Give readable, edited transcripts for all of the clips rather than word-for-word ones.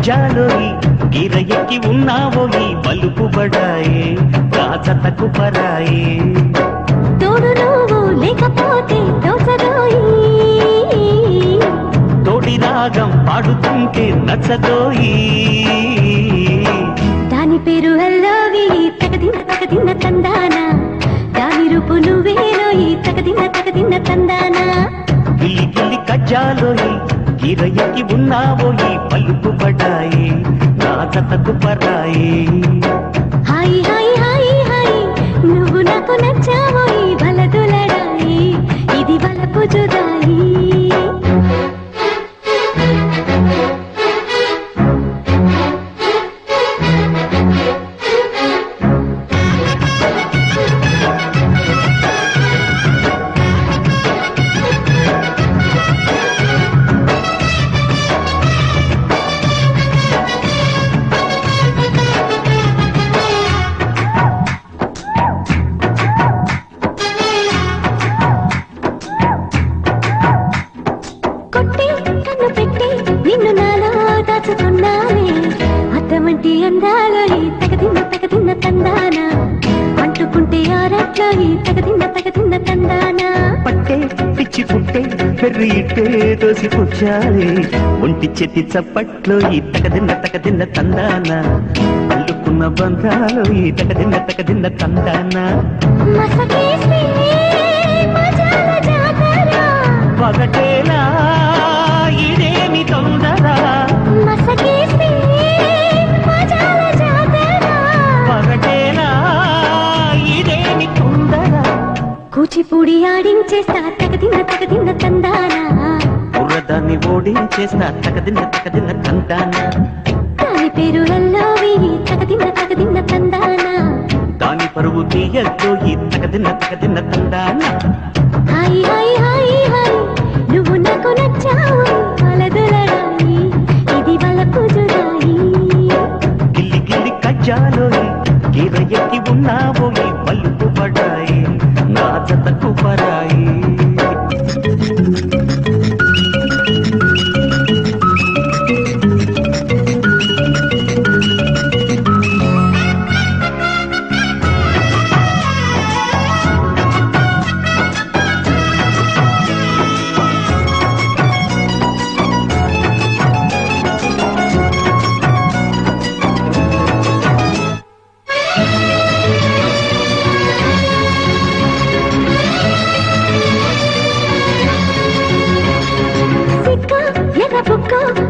కజ్జాలోయి గిర ఎక్కి ఉన్నావోయి బలుపు బడాయే రాజతకు పరాయే తోడు నువ్వు లేకపోతే తోచదోయి తోడి రాగం పాడుతుంటే నచ్చదోయి దాని పేరు అల్లోవి తగదిన్న తందానా దాని రూపు నువ్వేలోయి తగదిన్న తందానా గిల్లి గిల్లి కజ్జాలోయి గిర ఎక్కి ఉన్నావోయి బలుపు బడాయే రాజతకు పరాయే హాయి హాయి హాయి హాయి నువ్వు నాకు నచ్చావోయి బలదులడాయి ఇది బలపు జుదాయి నిన్ను నాలో దాచుకున్నానే అద్దమంటి అందాలో తగదిన్న తందానా అంటుకుంటే ఆరట్లో తగదిన్న తందానా పట్టే పిచ్చి పుట్టే పెర్రి ఇట్టే దోసి పుచ్చాలే ఒంటి చెట్టి చప్పట్లో ఈ తగదిన్న తందానా అల్లుకున్న బంధాలు ఈ తగదిన్న తందానా మసకేస్తే మజాల జాతర పగటేలా ఇదేమి తొందర మసకేస్తే మజాల జాతర పగటేలా ఇదేమి తొందర కూచిపూడి ఆడించేస్తా తగదిన్న తందానా బుర్రదాన్ని ఓడించేస్తా తగదిన్న తందానా దాని పేరు అల్లోవి తగదిన్న తందానా దాని పరువు తీయద్దు ఈ తగదిన్న తందానా హాయి హాయి హాయి హాయి నువ్వు నాకు నచ్చావు బలదులడాయి ఇది బలపు జుదాయి గిల్లి గిల్లి కజ్జాలోయి గిర ఎక్కి ఉన్నావోయి బలుపు పడాయి నా జతకు పరాయి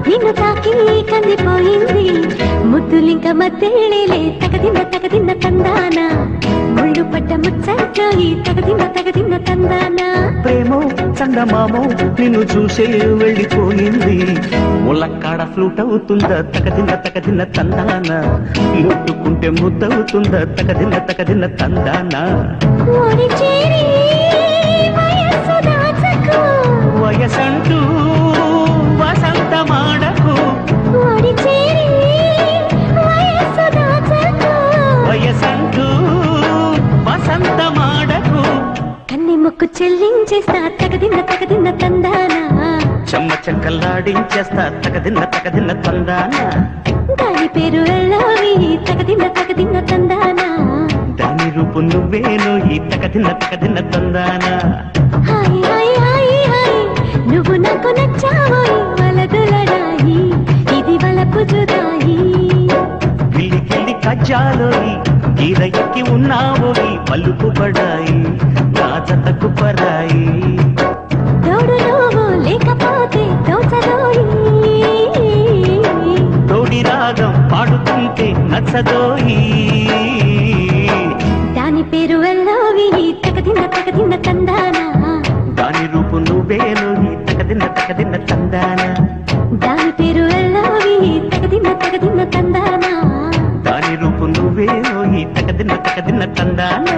నిన్ను తాకి కందిపోయింది ముద్దులింక మధ్యేళేలే తగదిన్న తందానా ముళ్ళు పడ్డ ముచ్చట్లో తగదిన్న తందానా ప్రేమో చందమామో నిన్ను చూసే వెళ్ళిపోయింది ములక్కాడ ఫ్లూట్ అవుతుందా తగదిన్న తందానా ముట్టుకుంటే ముద్దవుతుందా తగదిన్న తందానా ఓరి చేరి వయస్సు దాచకు వయసంటూ వసంతమాడకు ఓరి చేరి వయస్సు దాచకు వయసంటూ వసంతమాడకు కన్ని ముక్కు చెల్లించేస్తా తగదిన్న తందానా చెమ్మ చెక్కల్లాడించేస్తా తగదిన్న తందానా దాని పేరు అల్లోవి తగదిన్న తందానా దాని రూపు నువ్వేను ఈ తగదిన్న తందానా హాయి హాయి హాయి హాయి నువ్వు నాకు నచ్చావోయి వలదులడాయి ఇది వలపు జుదాయి గిల్లి గిల్లి కజ్జాలోయి గిర ఎక్కి ఉన్నావోయి బలుపు పడాయి నా జతకు పరాయి తోడు నువ్వు లేకపోతే తోచదోయి తోడి రాగం పాడుతుంటే నచ్చదోయి దాని పేరు అల్లోవి తగదిన్న తందానా దాని రూపు నువ్వేను ఈ తగదిన్న తందానా దాని పేరు అల్లోవి తగదిన్న తందానా దాని రూపు నువ్వేను ఈ తగదిన్న తందానా